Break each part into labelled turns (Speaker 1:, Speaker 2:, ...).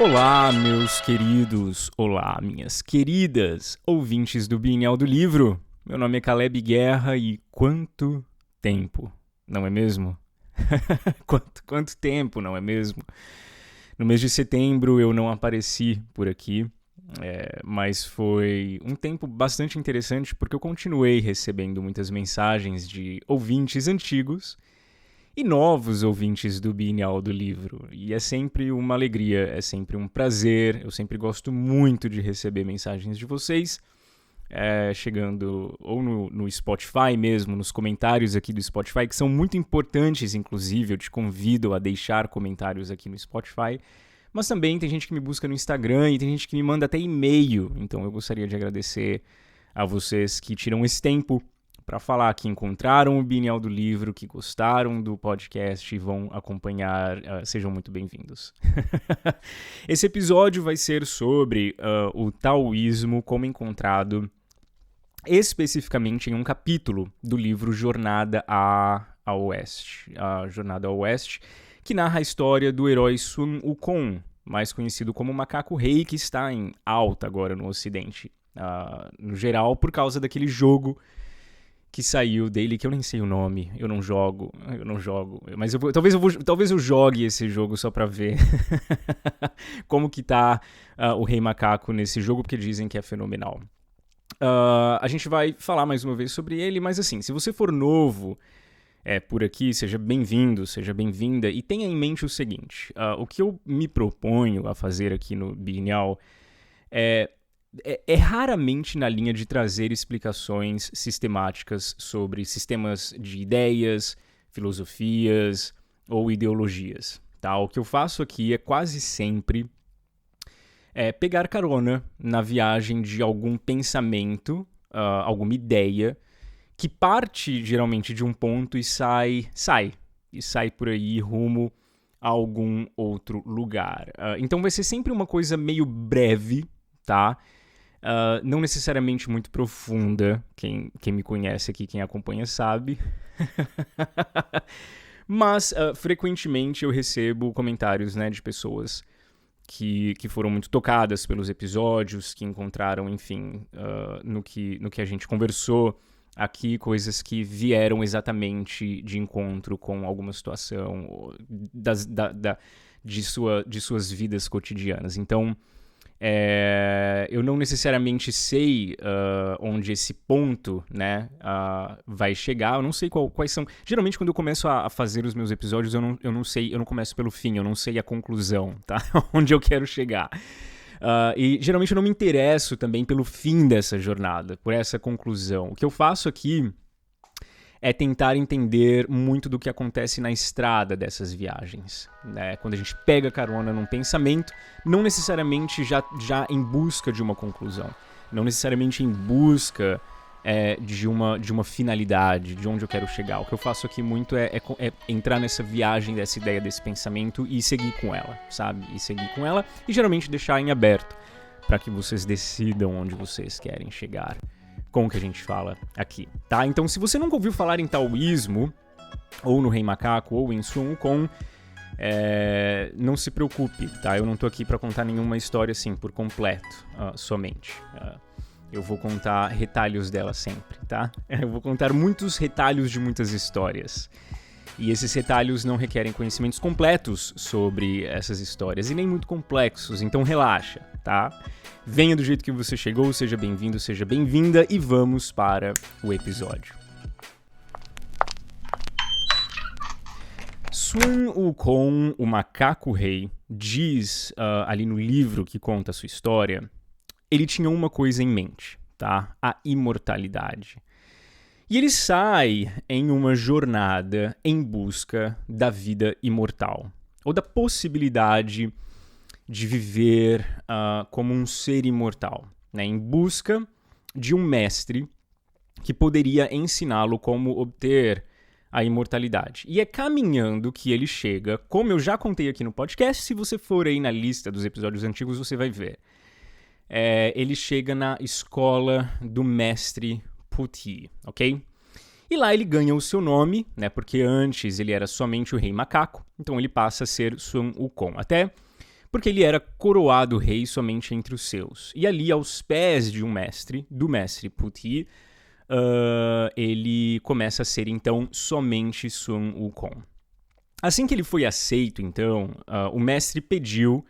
Speaker 1: Olá, meus queridos, olá, minhas queridas ouvintes do Bienal do Livro. Meu nome é Caleb Guerra e quanto tempo, não é mesmo? Quanto tempo, não é mesmo? No mês de setembro eu não apareci por aqui, mas foi um tempo bastante interessante porque eu continuei recebendo muitas mensagens de ouvintes antigos e novos ouvintes do Bienal do Livro. E é sempre uma alegria, é sempre um prazer, eu sempre gosto muito de receber mensagens de vocês, chegando ou no Spotify mesmo, nos comentários aqui do Spotify, que são muito importantes, inclusive, eu te convido a deixar comentários aqui no Spotify, mas também tem gente que me busca no Instagram e tem gente que me manda até e-mail, então eu gostaria de agradecer a vocês que tiram esse tempo para falar que encontraram o Bienal do Livro, que gostaram do podcast e vão acompanhar. Sejam muito bem-vindos. Esse episódio vai ser sobre o taoísmo como encontrado especificamente em um capítulo do livro Jornada ao Oeste. A Jornada ao Oeste, que narra a história do herói Sun Wukong, mais conhecido como Macaco Rei, que está em alta agora no Ocidente, no geral, por causa daquele jogo que saiu dele, que eu nem sei o nome, eu não jogo, mas talvez eu jogue esse jogo só pra ver como que tá o Rei Macaco nesse jogo, porque dizem que é fenomenal. A gente vai falar mais uma vez sobre ele, mas assim, se você for novo por aqui, seja bem-vindo, seja bem-vinda, e tenha em mente o seguinte, o que eu me proponho a fazer aqui no Bienal é raramente na linha de trazer explicações sistemáticas sobre sistemas de ideias, filosofias ou ideologias. Tá? O que eu faço aqui é quase sempre pegar carona na viagem de algum pensamento, alguma ideia, que parte geralmente de um ponto e sai por aí rumo a algum outro lugar. Então vai ser sempre uma coisa meio breve, tá? Não necessariamente muito profunda, quem me conhece aqui, quem acompanha sabe, mas frequentemente eu recebo comentários, né, de pessoas que foram muito tocadas pelos episódios, que encontraram, enfim, no que a gente conversou aqui, coisas que vieram exatamente de encontro com alguma situação de suas vidas cotidianas. Então, eu não necessariamente sei onde esse ponto, né, vai chegar, eu não sei quais são. Geralmente, quando eu começo a fazer os meus episódios, eu não sei, eu não começo pelo fim, eu não sei a conclusão, tá? Onde eu quero chegar. E geralmente eu não me interesso também pelo fim dessa jornada, por essa conclusão. O que eu faço aqui é tentar entender muito do que acontece na estrada dessas viagens, né? Quando a gente pega carona num pensamento, não necessariamente já em busca de uma conclusão, não necessariamente em busca de uma finalidade, de onde eu quero chegar. O que eu faço aqui muito é entrar nessa viagem dessa ideia, desse pensamento e seguir com ela, sabe? E geralmente deixar em aberto para que vocês decidam onde vocês querem chegar com o que a gente fala aqui, tá? Então, se você nunca ouviu falar em taoísmo, ou no Rei Macaco, ou em Sun Wukong, não se preocupe, tá? Eu não tô aqui para contar nenhuma história assim, por completo, somente. Eu vou contar retalhos dela sempre, tá? Eu vou contar muitos retalhos de muitas histórias. E esses retalhos não requerem conhecimentos completos sobre essas histórias, e nem muito complexos, então relaxa, tá? Venha do jeito que você chegou, seja bem-vindo, seja bem-vinda, e vamos para o episódio. Sun Wukong, o Macaco Rei, diz ali no livro que conta a sua história, ele tinha uma coisa em mente, tá? A imortalidade. E ele sai em uma jornada em busca da vida imortal, ou da possibilidade de viver como um ser imortal, né? Em busca de um mestre que poderia ensiná-lo como obter a imortalidade. E é caminhando que ele chega, como eu já contei aqui no podcast, se você for aí na lista dos episódios antigos, você vai ver. Ele chega na escola do mestre Puti, ok? E lá ele ganha o seu nome, né? Porque antes ele era somente o Rei Macaco, então ele passa a ser Sun Wukong. Até porque ele era coroado rei somente entre os seus. E ali, aos pés de do mestre Puti, ele começa a ser, então, somente Sun Wukong. Assim que ele foi aceito, então, o mestre pediu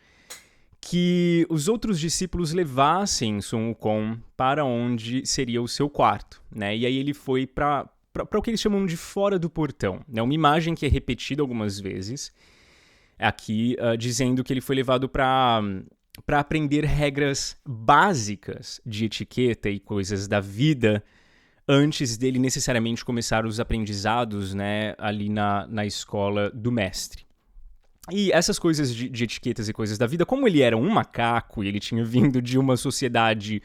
Speaker 1: que os outros discípulos levassem Sun Wukong para onde seria o seu quarto, né? E aí ele foi para o que eles chamam de fora do portão, né? Uma imagem que é repetida algumas vezes aqui, dizendo que ele foi levado para aprender regras básicas de etiqueta e coisas da vida antes dele necessariamente começar os aprendizados, né, ali na escola do mestre. E essas coisas de etiquetas e coisas da vida, como ele era um macaco e ele tinha vindo de uma sociedade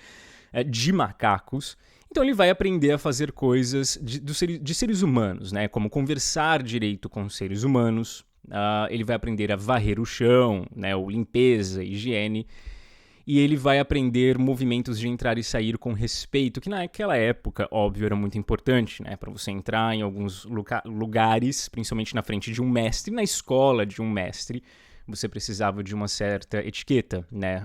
Speaker 1: de macacos, então ele vai aprender a fazer coisas de seres humanos, né, como conversar direito com seres humanos, ele vai aprender a varrer o chão, né, ou limpeza, higiene, e ele vai aprender movimentos de entrar e sair com respeito, que naquela época, óbvio, era muito importante, né? Para você entrar em alguns lugares, principalmente na frente de um mestre, na escola de um mestre, você precisava de uma certa etiqueta, né?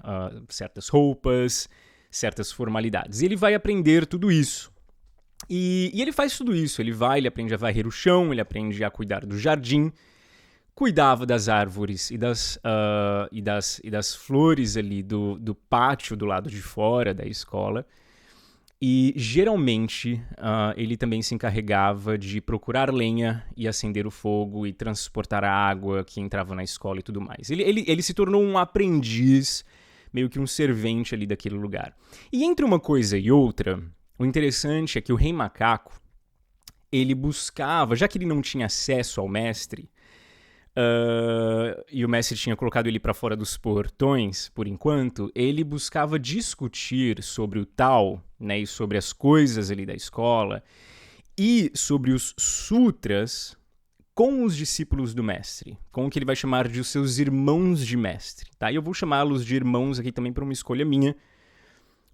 Speaker 1: Certas roupas, certas formalidades. E ele vai aprender tudo isso. E ele faz tudo isso. Ele aprende a varrer o chão, ele aprende a cuidar do jardim, cuidava das árvores e das flores ali do pátio do lado de fora da escola. E, geralmente, ele também se encarregava de procurar lenha e acender o fogo e transportar a água que entrava na escola e tudo mais. Ele se tornou um aprendiz, meio que um servente ali daquele lugar. E entre uma coisa e outra, o interessante é que o Rei Macaco, ele buscava, já que ele não tinha acesso ao mestre, e o mestre tinha colocado ele para fora dos portões, por enquanto, ele buscava discutir sobre o Tao, né, e sobre as coisas ali da escola, e sobre os sutras com os discípulos do mestre, com o que ele vai chamar de os seus irmãos de mestre. Tá? E eu vou chamá-los de irmãos aqui também por uma escolha minha,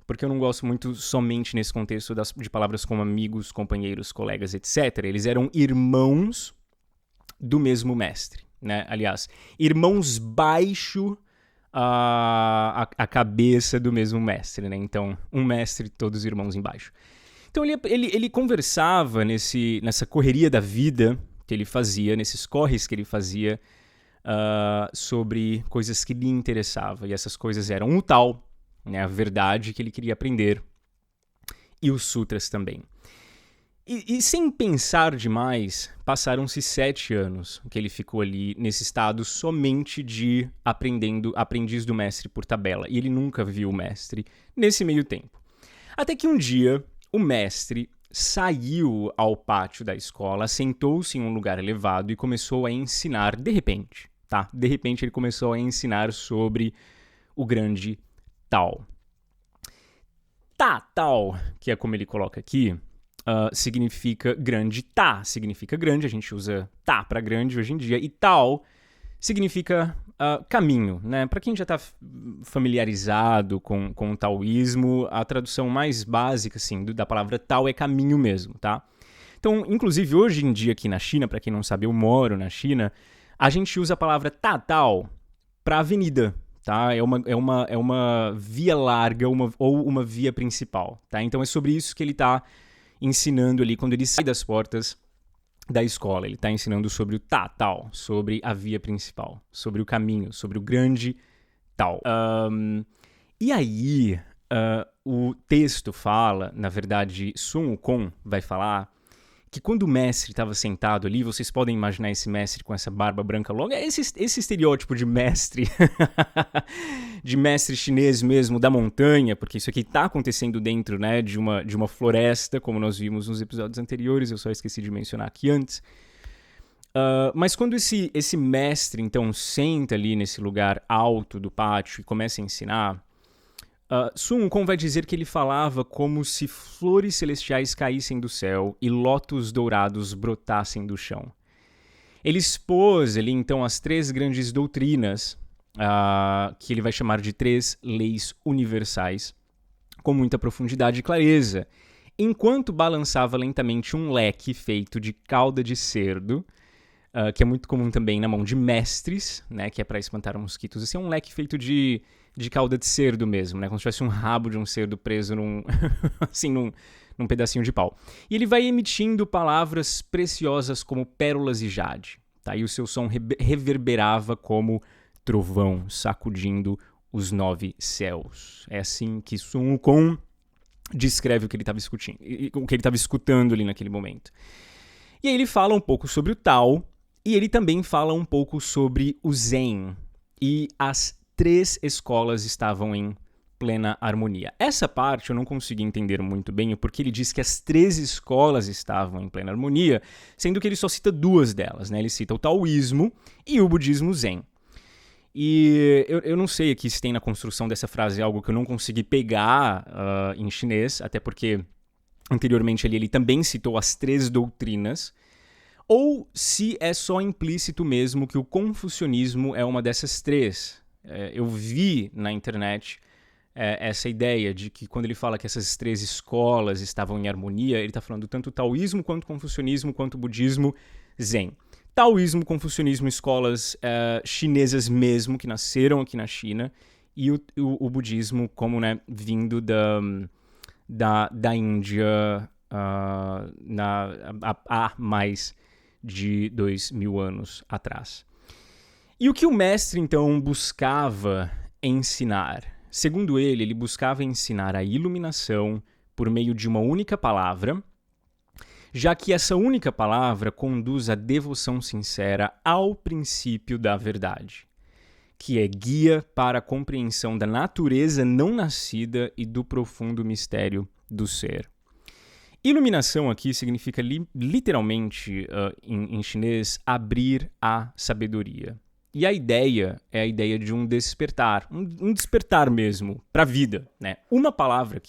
Speaker 1: porque eu não gosto muito somente nesse contexto de palavras como amigos, companheiros, colegas, etc. Eles eram irmãos do mesmo mestre. Né? Aliás, irmãos baixo a cabeça do mesmo mestre, né? Então, um mestre, todos os irmãos embaixo. Então, ele conversava nessa correria da vida que ele fazia, nesses corres que ele fazia, sobre coisas que lhe interessavam. E essas coisas eram o Tao, né? A verdade que ele queria aprender, e os sutras também. E sem pensar demais, passaram-se 7 anos que ele ficou ali nesse estado somente de aprendiz do mestre por tabela. E ele nunca viu o mestre nesse meio tempo. Até que um dia, o mestre saiu ao pátio da escola, sentou-se em um lugar elevado e começou a ensinar, de repente, tá? De repente ele começou a ensinar sobre o grande Tao. Tao, que é como ele coloca aqui, significa grande. Ta significa grande, a gente usa ta para grande hoje em dia, e Tao significa caminho, né? Para quem já está familiarizado com o taoísmo, a tradução mais básica assim, da palavra Tao é caminho mesmo, tá? Então, inclusive, hoje em dia aqui na China, para quem não sabe, eu moro na China, a gente usa a palavra Tao para avenida, tá? É uma via larga ou uma via principal, tá? Então é sobre isso que ele está ensinando ali quando ele sai das portas da escola. Ele está ensinando sobre o Tao, sobre a via principal, sobre o caminho, sobre o grande Tao. E aí, o texto fala, na verdade, Sun Wukong vai falar que quando o mestre estava sentado ali, vocês podem imaginar esse mestre com essa barba branca longa, esse estereótipo de mestre, de mestre chinês mesmo, da montanha, porque isso aqui está acontecendo dentro, né, de uma floresta, como nós vimos nos episódios anteriores, eu só esqueci de mencionar aqui antes. Mas quando esse mestre, então, senta ali nesse lugar alto do pátio e começa a ensinar, Sun Wukong vai dizer que ele falava como se flores celestiais caíssem do céu e lótus dourados brotassem do chão. Ele expôs ali, então, as 3 grandes doutrinas, que ele vai chamar de 3 leis universais, com muita profundidade e clareza, enquanto balançava lentamente um leque feito de cauda de cerdo, que é muito comum também na mão de mestres, né, que é para espantar mosquitos. Esse é um leque feito de cauda de cerdo mesmo, né, como se tivesse um rabo de um cerdo preso num pedacinho de pau. E ele vai emitindo palavras preciosas como pérolas e jade, tá? E o seu som reverberava como trovão, sacudindo os 9 céus. É assim que Sun Wukong descreve o que ele estava escutando ali naquele momento. E aí ele fala um pouco sobre o Tao, e ele também fala um pouco sobre o Zen. E as 3 escolas estavam em plena harmonia. Essa parte eu não consegui entender muito bem, porque ele diz que as 3 escolas estavam em plena harmonia, sendo que ele só cita 2 delas, né? Ele cita o taoísmo e o budismo Zen. E eu não sei aqui se tem na construção dessa frase algo que eu não consegui pegar em chinês, até porque anteriormente ele também citou as 3 doutrinas, ou se é só implícito mesmo que o confucionismo é uma dessas 3. Eu vi na internet essa ideia de que quando ele fala que essas 3 escolas estavam em harmonia, ele está falando tanto o taoísmo, quanto o confucionismo, quanto o budismo Zen. Taoísmo, confucionismo, escolas chinesas mesmo, que nasceram aqui na China, e o budismo como, né, vindo da Índia há mais de 2.000 anos atrás. E o que o mestre, então, buscava ensinar? Segundo ele buscava ensinar a iluminação por meio de uma única palavra, já que essa única palavra conduz à devoção sincera ao princípio da verdade, que é guia para a compreensão da natureza não nascida e do profundo mistério do ser. Iluminação aqui significa literalmente, em chinês, abrir a sabedoria. E a ideia é a ideia de um despertar, um despertar mesmo para a vida, né? Uma palavra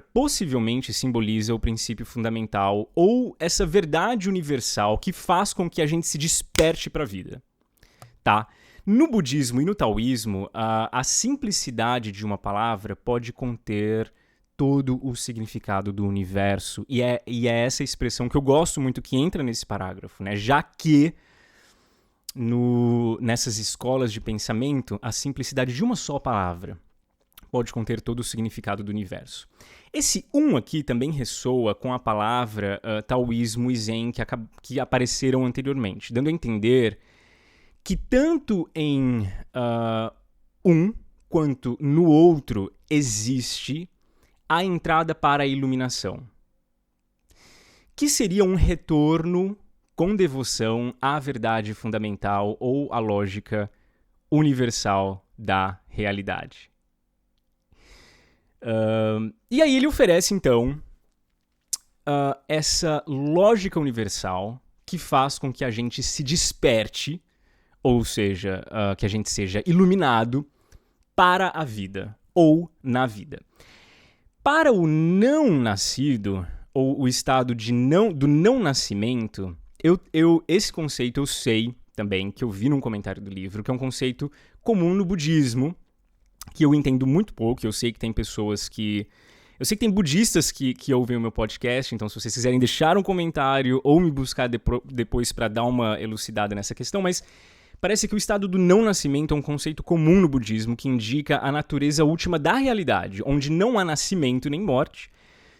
Speaker 1: possivelmente simboliza o princípio fundamental ou essa verdade universal que faz com que a gente se desperte para a vida, tá? No budismo e no taoísmo, a simplicidade de uma palavra pode conter todo o significado do universo, e é essa expressão que eu gosto muito que entra nesse parágrafo, né? Já que nessas escolas de pensamento, a simplicidade de uma só palavra pode conter todo o significado do universo. Esse aqui também ressoa com a palavra taoísmo e zen que apareceram anteriormente, dando a entender que tanto em quanto no outro existe a entrada para a iluminação, que seria um retorno com devoção à verdade fundamental ou à lógica universal da realidade. E aí ele oferece, então, essa lógica universal que faz com que a gente se desperte, ou seja, que a gente seja iluminado para a vida ou na vida. Para o não nascido, ou o estado do não nascimento, esse conceito eu sei também, que eu vi num comentário do livro, que é um conceito comum no budismo, que eu entendo muito pouco. Eu sei que tem pessoas que... Eu sei que tem budistas que ouvem o meu podcast, então se vocês quiserem deixar um comentário ou me buscar depois para dar uma elucidada nessa questão, mas parece que o estado do não nascimento é um conceito comum no budismo que indica a natureza última da realidade, onde não há nascimento nem morte,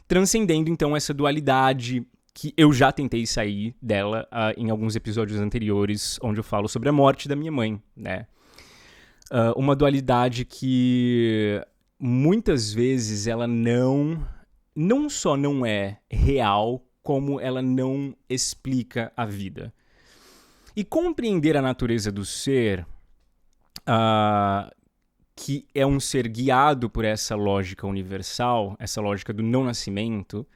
Speaker 1: transcendendo então essa dualidade que eu já tentei sair dela em alguns episódios anteriores, onde eu falo sobre a morte da minha mãe, né? Uma dualidade que muitas vezes ela não só não é real, como ela não explica a vida. E compreender a natureza do ser, que é um ser guiado por essa lógica universal, essa lógica do não nascimento,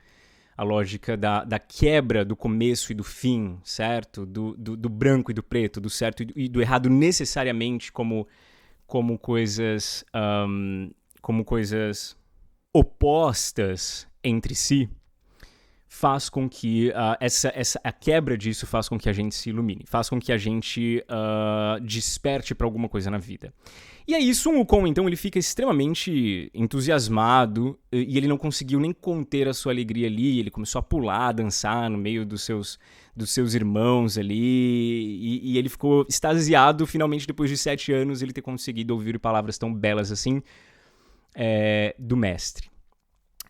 Speaker 1: a lógica da quebra do começo e do fim, certo? Do branco e do preto, do certo e do errado necessariamente como coisas opostas entre si, faz com que a quebra disso faz com que a gente se ilumine, faz com que a gente desperte para alguma coisa na vida. E aí Sun Wukong, então, ele fica extremamente entusiasmado e ele não conseguiu nem conter a sua alegria ali, ele começou a pular, a dançar no meio dos seus irmãos ali, e ele ficou extasiado, finalmente, depois de 7 anos, ele ter conseguido ouvir palavras tão belas assim do mestre.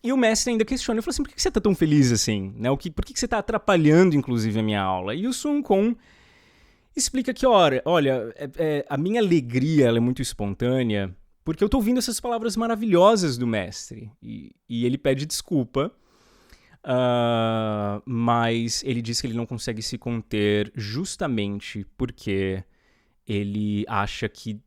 Speaker 1: E o mestre ainda questiona, ele falou assim, por que você tá tão feliz assim? Né? Por que você tá atrapalhando, inclusive, a minha aula? E o Sun Wukong explica que, olha, a minha alegria ela é muito espontânea porque eu tô ouvindo essas palavras maravilhosas do mestre. E ele pede desculpa, mas ele diz que ele não consegue se conter justamente porque ele acha que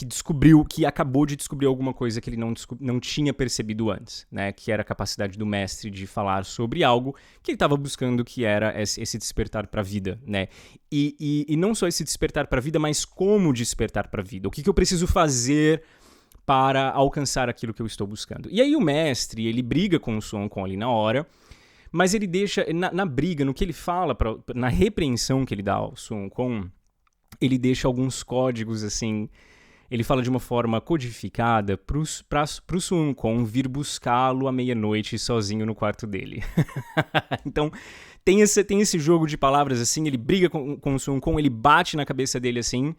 Speaker 1: descobriu, que acabou de descobrir alguma coisa que ele não tinha percebido antes, né? Que era a capacidade do mestre de falar sobre algo que ele estava buscando, que era esse despertar para a vida, né? E não só esse despertar para a vida, mas como despertar para a vida. O que eu preciso fazer para alcançar aquilo que eu estou buscando. E aí o mestre, ele briga com o Sun Wukong ali na hora, mas ele deixa, na briga, no que ele fala, na repreensão que ele dá ao Sun Wukong, ele deixa alguns códigos, assim, ele fala de uma forma codificada pro Sun Wukong vir buscá-lo à meia-noite sozinho no quarto dele. Então, tem esse jogo de palavras, assim, ele briga com o Sun Wukong, ele bate na cabeça dele, assim,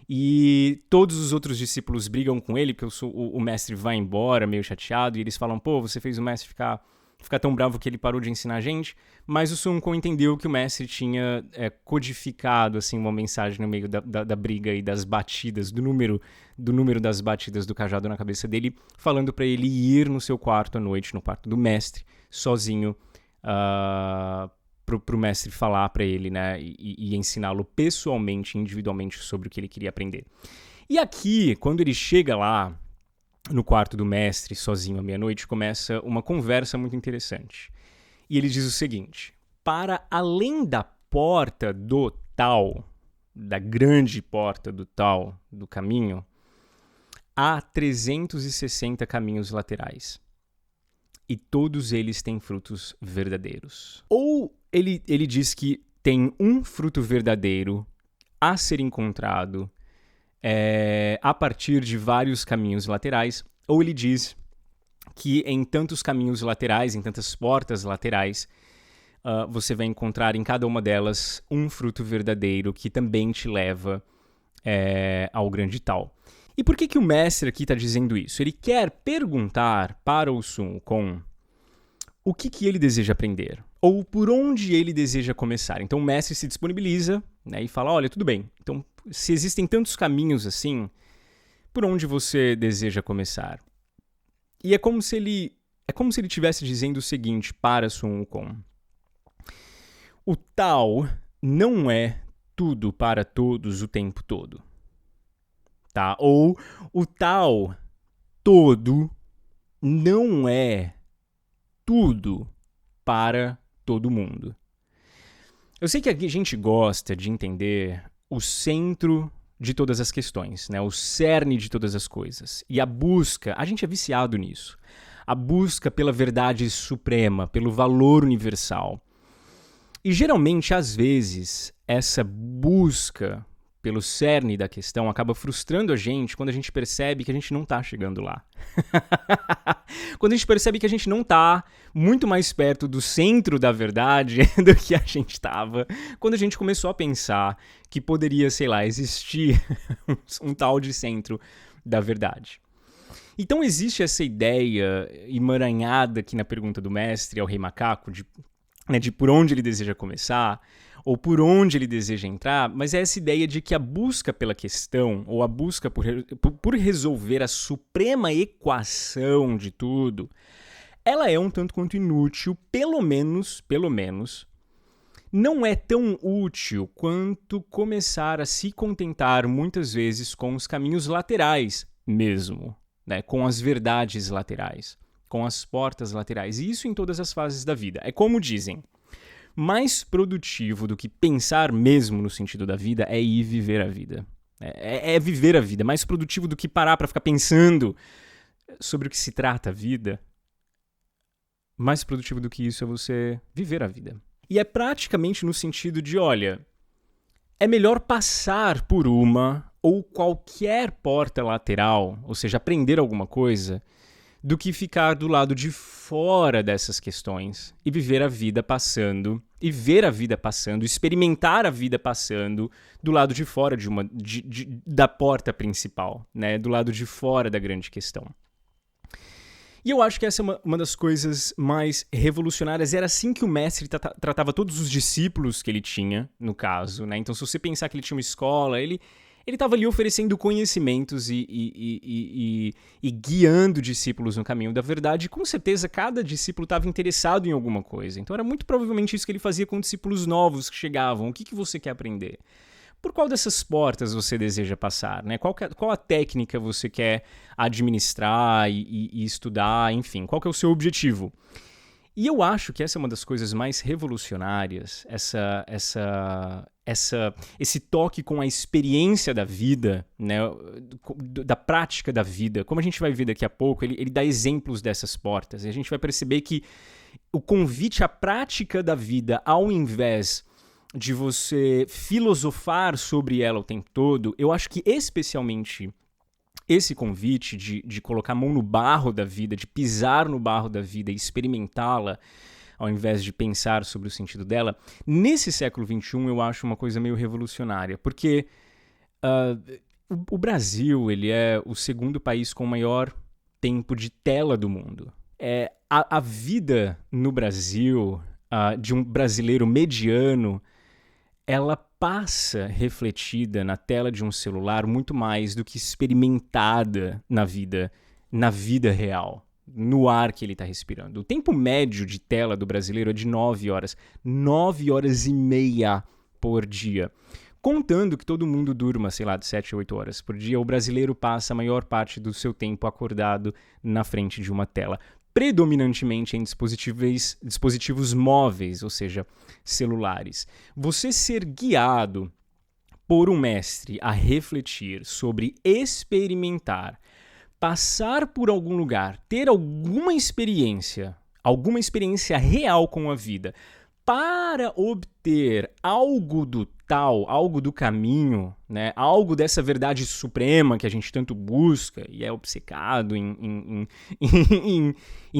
Speaker 1: e todos os outros discípulos brigam com ele, porque o mestre vai embora, meio chateado, e eles falam, pô, você fez o mestre ficar tão bravo que ele parou de ensinar a gente, mas o Sun Wukong entendeu que o mestre tinha codificado assim, uma mensagem no meio da briga e das batidas, do número das batidas do cajado na cabeça dele, falando para ele ir no seu quarto à noite, no quarto do mestre, sozinho, pro mestre falar para ele, né, e ensiná-lo pessoalmente, individualmente, sobre o que ele queria aprender. E aqui, quando ele chega lá, no quarto do mestre, sozinho à meia-noite, começa uma conversa muito interessante. E ele diz o seguinte: para além da porta do tal, da grande porta do tal, do caminho, há 360 caminhos laterais. E todos eles têm frutos verdadeiros. Ou ele diz que tem um fruto verdadeiro a ser encontrado a partir de vários caminhos laterais, ou ele diz que em tantos caminhos laterais, em tantas portas laterais, você vai encontrar em cada uma delas um fruto verdadeiro que também te leva ao grande tal. E por que o mestre aqui está dizendo isso? Ele quer perguntar para o Sun Wukong o que ele deseja aprender, ou por onde ele deseja começar. Então o mestre se disponibiliza, né, e fala, olha, tudo bem, então se existem tantos caminhos assim, por onde você deseja começar? E é como se ele estivesse dizendo o seguinte para Sun Wukong: o tal não é tudo para todos o tempo todo, tá? Ou o tal todo não é tudo para todo mundo. Eu sei que a gente gosta de entender o centro de todas as questões, né? O cerne de todas as coisas. E a busca, a gente é viciado nisso. A busca pela verdade suprema, pelo valor universal. E geralmente, às vezes, essa busca pelo cerne da questão acaba frustrando a gente quando a gente percebe que a gente não está chegando lá. Quando a gente percebe que a gente não está muito mais perto do centro da verdade do que a gente estava, quando a gente começou a pensar que poderia, sei lá, existir um tal de centro da verdade. Então existe essa ideia emaranhada aqui na pergunta do mestre ao Rei Macaco de por onde ele deseja começar, ou por onde ele deseja entrar, mas é essa ideia de que a busca pela questão, ou a busca por resolver a suprema equação de tudo, ela é um tanto quanto inútil, pelo menos, não é tão útil quanto começar a se contentar muitas vezes com os caminhos laterais mesmo, né? Com as verdades laterais, com as portas laterais, e isso em todas as fases da vida. É como dizem, mais produtivo do que pensar mesmo no sentido da vida é ir viver a vida. É viver a vida. Mais produtivo do que parar para ficar pensando sobre o que se trata a vida. Mais produtivo do que isso é você viver a vida. E é praticamente no sentido de, olha, é melhor passar por uma ou qualquer porta lateral, ou seja, aprender alguma coisa, do que ficar do lado de fora dessas questões e viver a vida passando, e ver a vida passando, experimentar a vida passando do lado de fora da porta principal, né? Do lado de fora da grande questão. E eu acho que essa é uma das coisas mais revolucionárias. Era assim que o mestre tratava todos os discípulos que ele tinha, no caso, né? Então, se você pensar que ele tinha uma escola, ele estava ali oferecendo conhecimentos e guiando discípulos no caminho da verdade. E, com certeza, cada discípulo estava interessado em alguma coisa. Então, era muito provavelmente isso que ele fazia com discípulos novos que chegavam. O que você quer aprender? Por qual dessas portas você deseja passar, né? Qual a técnica você quer administrar e estudar, enfim, qual que é o seu objetivo? E eu acho que essa é uma das coisas mais revolucionárias, esse toque com a experiência da vida, né? Da prática da vida. Como a gente vai ver daqui a pouco, ele dá exemplos dessas portas, e a gente vai perceber que o convite à prática da vida, ao invés de você filosofar sobre ela o tempo todo, eu acho que especialmente esse convite de colocar a mão no barro da vida, de pisar no barro da vida e experimentá-la, ao invés de pensar sobre o sentido dela, nesse século XXI eu acho uma coisa meio revolucionária, porque o Brasil ele é o segundo país com o maior tempo de tela do mundo. A vida no Brasil, de um brasileiro mediano, ela passa refletida na tela de um celular muito mais do que experimentada na vida real, no ar que ele está respirando. O tempo médio de tela do brasileiro é de 9 horas. 9 horas e meia por dia. Contando que todo mundo durma, sei lá, de 7 a 8 horas por dia, o brasileiro passa a maior parte do seu tempo acordado na frente de uma tela. Predominantemente em dispositivos móveis, ou seja, celulares. Você ser guiado por um mestre a refletir sobre experimentar, passar por algum lugar, ter alguma experiência real com a vida, para obter algo do tal, algo do caminho, né? Algo dessa verdade suprema que a gente tanto busca e é obcecado em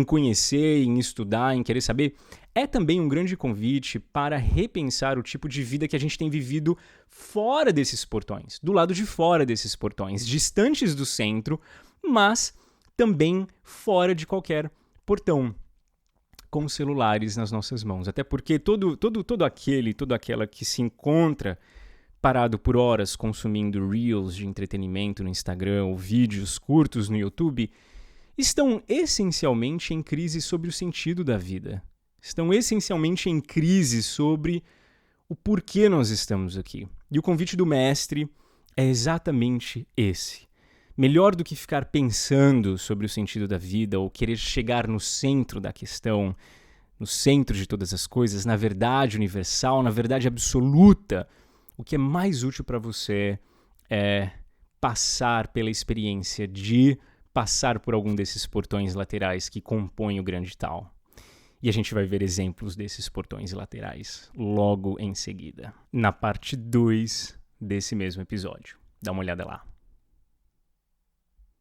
Speaker 1: conhecer, em estudar, em querer saber, é também um grande convite para repensar o tipo de vida que a gente tem vivido fora desses portões, do lado de fora desses portões, distantes do centro, mas também fora de qualquer portão, com celulares nas nossas mãos. Até porque todo aquela que se encontra parado por horas consumindo reels de entretenimento no Instagram ou vídeos curtos no YouTube, estão essencialmente em crise sobre o sentido da vida. Estão essencialmente em crise sobre o porquê nós estamos aqui. E o convite do mestre é exatamente esse. Melhor do que ficar pensando sobre o sentido da vida ou querer chegar no centro da questão, no centro de todas as coisas, na verdade universal, na verdade absoluta, o que é mais útil para você é passar pela experiência de passar por algum desses portões laterais que compõem o grande tal. E a gente vai ver exemplos desses portões laterais logo em seguida, na parte 2 desse mesmo episódio. Dá uma olhada lá.